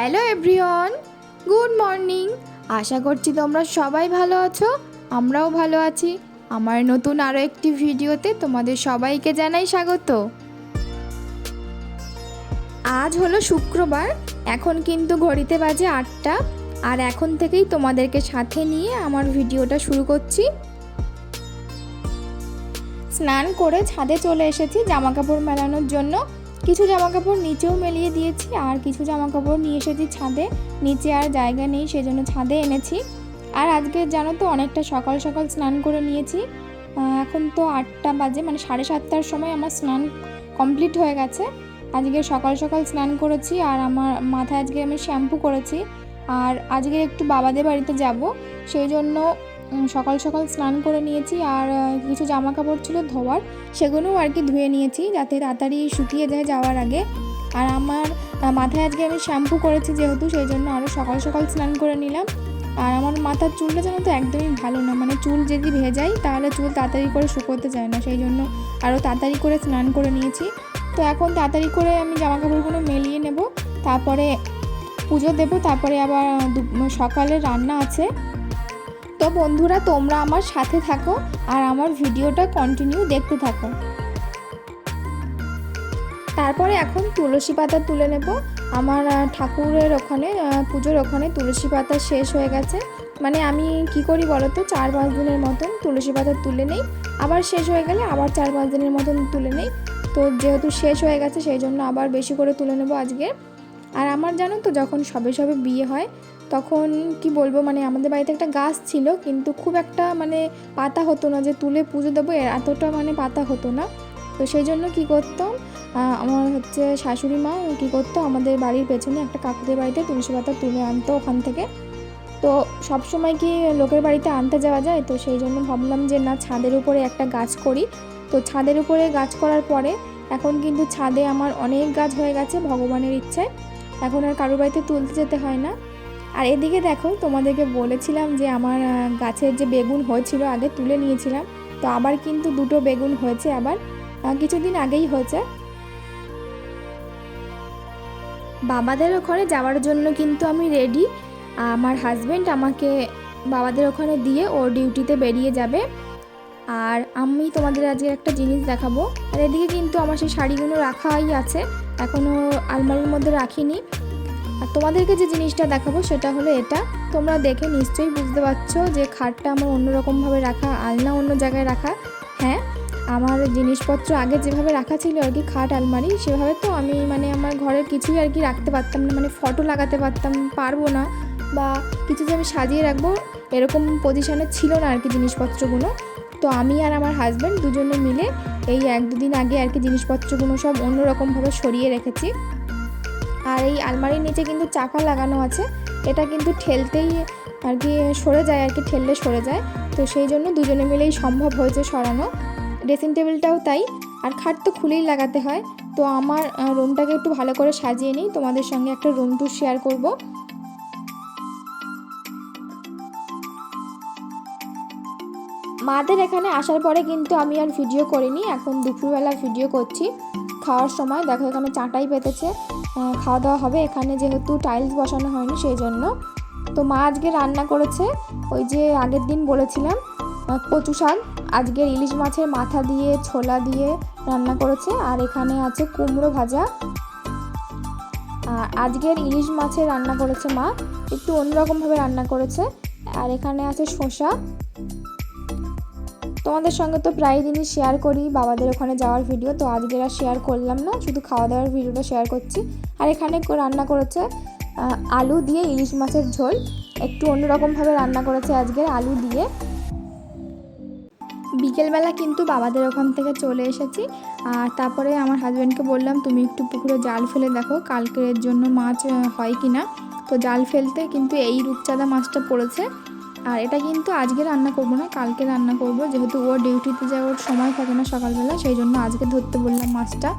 Hello everyone, good morning. আশা করছি তোমরা সবাই ভালো আছো, আমরাও ভালো আছি। আমার নতুন আরও একটি ভিডিওতে তোমাদের সবাইকে জানাই স্বাগত। আজ হলো শুক্রবার, এখন কিন্তু ঘড়িতে বাজে 8টা, আর এখন থেকেই তোমাদেরকে সাথে নিয়ে আমার ভিডিওটা শুরু করছি। স্নান করে ছাদে চলে এসেছি জামা কাপড় মেলানোর জন্য। কিছু জামা কাপড় নিচেও মেলিয়ে দিয়েছি, আর কিছু জামা কাপড় নিয়ে এসেছি ছাদে। নিচে আর জায়গা নেই, সেজন্য ছাদে এনেছি। আর আজকে জানো তো অনেকটা সকাল সকাল স্নান করে নিয়েছি। এখন তো 8টা বাজে, মানে 7:30টার সময় আমার স্নান কমপ্লিট হয়ে গেছে। আজকে সকাল সকাল স্নান করেছি, আর আমার মাথায় আজকে আমি শ্যাম্পু করেছি। আর আজকে একটু বাবাদের বাড়িতে যাব, সেই জন্য সকাল সকাল স্নান করে নিয়েছি। আর কিছু জামা কাপড় ছিল ধোয়ার, সেগুলোও আর কি ধুয়ে নিয়েছি যাতে তাড়াতাড়ি শুকিয়ে যায় যাওয়ার আগে। আর আমার মাথায় আজকে আমি শ্যাম্পু করেছি যেহেতু, সেই জন্য আরও সকাল সকাল স্নান করে নিলাম। আর আমার মাথার চুলটা যেন তো একদমই ভালো না, মানে চুল যদি ভেজাই তাহলে চুল তাড়াতাড়ি করে শুকোতে চায় না, সেই জন্য আরও তাড়াতাড়ি করে স্নান করে নিয়েছি। তো এখন তাড়াতাড়ি করে আমি জামা কাপড়গুলো মেলিয়ে নেব, তারপরে পুজো দেবো, তারপরে আবার সকালে রান্না আছে। তো বন্ধুরা, তোমরা আমার সাথে থাকো আর আমার ভিডিওটা কন্টিনিউ দেখতে থাকো। তারপরে এখন তুলসী পাতা তুলে নেব। আমার ঠাকুরের ওখানে পুজোর ওখানে তুলসী পাতা শেষ হয়ে গেছে। মানে আমি কি করি বলো তো, 4-5 দিনের মতন তুলসী পাতা তুলে নেই, আবার শেষ হয়ে গেলে আবার 4-5 দিনের মতন তুলে নেই। তো যেহেতু শেষ হয়ে গেছে সেই জন্য আবার বেশি করে তুলে নেব আজকে। আর আমার জানো তো, যখন সবে সবে বিয়ে হয় তখন কি বলবো, মানে আমাদের বাড়িতে একটা গাছ ছিল, কিন্তু খুব একটা মানে পাতা হতো না যে তুলে পুজো দেবো, এতটা মানে পাতা হতো না। তো সেই জন্য কী করতাম, আমার শাশুড়ি মা কী করতো, আমাদের বাড়ির পেছনে একটা কাকুদের বাড়িতে তুলসী পাতা তুলে আনতো ওখান থেকে। তো সব সময় কি লোকের বাড়িতে আনতে যাওয়া যায়, তো সেই জন্য ভাবলাম যে না, ছাদের উপরে একটা গাছ করি। তো ছাদের উপরে গাছ করার পরে এখন কিন্তু ছাদে আমার অনেক গাছ হয়ে গেছে ভগবানের ইচ্ছায়, এখন আর কারোর বাড়িতে তুলতে যেতে হয় না। আর এদিকে দেখো, তোমাদেরকে বলেছিলাম যে আমার গাছের যে বেগুন হয়েছিল আগে তুলে নিয়েছিলাম, তো আবার কিন্তু 2টো বেগুন হয়েছে, আবার কিছুদিন আগেই হয়েছে। বাবাদের ওখানে যাওয়ার জন্য কিন্তু আমি রেডি। আমার হাজব্যান্ড আমাকে বাবাদের ওখানে দিয়ে ওর ডিউটিতে বেরিয়ে যাবে। আর আমি তোমাদের আজকে একটা জিনিস দেখাবো। আর এদিকে কিন্তু আমার সেই শাড়িগুলো রাখাই আছে, এখনও আলমারির মধ্যে রাখিনি। আর তোমাদেরকে যে জিনিসটা দেখাবো সেটা হলো এটা। তোমরা দেখে নিশ্চয়ই বুঝতে পারছো যে খাটটা আমার অন্যরকমভাবে রাখা, আলনা অন্য জায়গায় রাখা। হ্যাঁ, আমার জিনিসপত্র আগে যেভাবে রাখা ছিল আর কি, খাট আলমারি, সেভাবে তো আমি মানে আমার ঘরের কিছুই আর কি রাখতে পারতাম না, মানে ফটো লাগাতে পারবো না, বা কিছু যে আমি সাজিয়ে রাখবো এরকম পজিশনে ছিল না আর কি জিনিসপত্রগুলো। তো আমি আর আমার হাজব্যান্ড দুজনে মিলে এই 1-2 দিন আগে আর কি জিনিসপত্রগুলো সব অন্যরকমভাবে সরিয়ে রেখেছি। আর এই আলমারির নিচে কিন্তু চাকা লাগানো আছে, এটা কিন্তু ঠেলতেই আর কি সরে যায়, আর কি ঠেললে সরে যায়। তো সেই জন্য দুজনে মিলেই সম্ভব হয়েছে সরানো। ড্রেসিং টেবিলটাও তাই, আর খাট তো খুলেই লাগাতে হয়। তো আমার রুমটাকে একটু ভালো করে সাজিয়ে নিই, তোমাদের সঙ্গে একটা রুম ট্যুর শেয়ার করব। মাদের এখানে আসার পরে কিন্তু আমি আর ভিডিও করিনি, এখন দুপুরবেলা ভিডিও করছি। খাওয়ার সময় দেখো এখানে চাটাই পেতেছে, খাওয়া দাওয়া হবে এখানে, যেহেতু টাইলস বসানো হয়নি সেই জন্য। তো মা আজকে রান্না করেছে, ওই যে আগের দিন বলেছিলাম কচু শাক, আজকের ইলিশ মাছের মাথা দিয়ে ছোলা দিয়ে রান্না করেছে। আর এখানে আছে কুমড়ো ভাজা। আজকের ইলিশ মাছের রান্না করেছে মা, একটু অন্যরকমভাবে রান্না করেছে। আর এখানে আছে শসা। তোমাদের সঙ্গে তো প্রায় দিনই শেয়ার করি বাবাদের ওখানে যাওয়ার ভিডিও, তো আজকে আর শেয়ার করলাম না, শুধু খাওয়া দাওয়ার ভিডিওটা শেয়ার করছি। আর এখানে রান্না করেছে আলু দিয়ে ইলিশ মাছের ঝোল, একটু অন্যরকমভাবে রান্না করেছে আজকে আলু দিয়ে। বিকেলবেলা কিন্তু বাবাদের ওখান থেকে চলে এসেছি, আর তারপরে আমার হাজব্যান্ডকে বললাম তুমি একটু পুকুরে জাল ফেলে দেখো কালকের জন্য মাছ হয় কি না। তো জাল ফেলতে কিন্তু এই রূপচাঁদা মাছটা পড়েছে। আর এটা কিন্তু আজকে রান্না করব না, কালকে রান্না করব, যেহেতু ওর ডিউটিতে যাওয়ার সময় থাকে না সকালবেলা, সেই জন্য আজকে ধরতে বললাম মাছটা।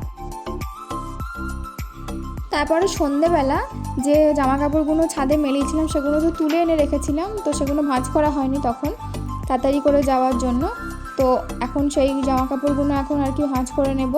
তারপরে সন্ধেবেলা যে জামা কাপড়গুলো ছাদে মেলিয়েছিলাম সেগুলো তো তুলে এনে রেখেছিলাম, তো সেগুলো ভাঁজ করা হয়নি তখন তাড়াতাড়ি করে যাওয়ার জন্য। তো এখন সেই জামা কাপড়গুলো এখন আর কি ভাঁজ করে নেব।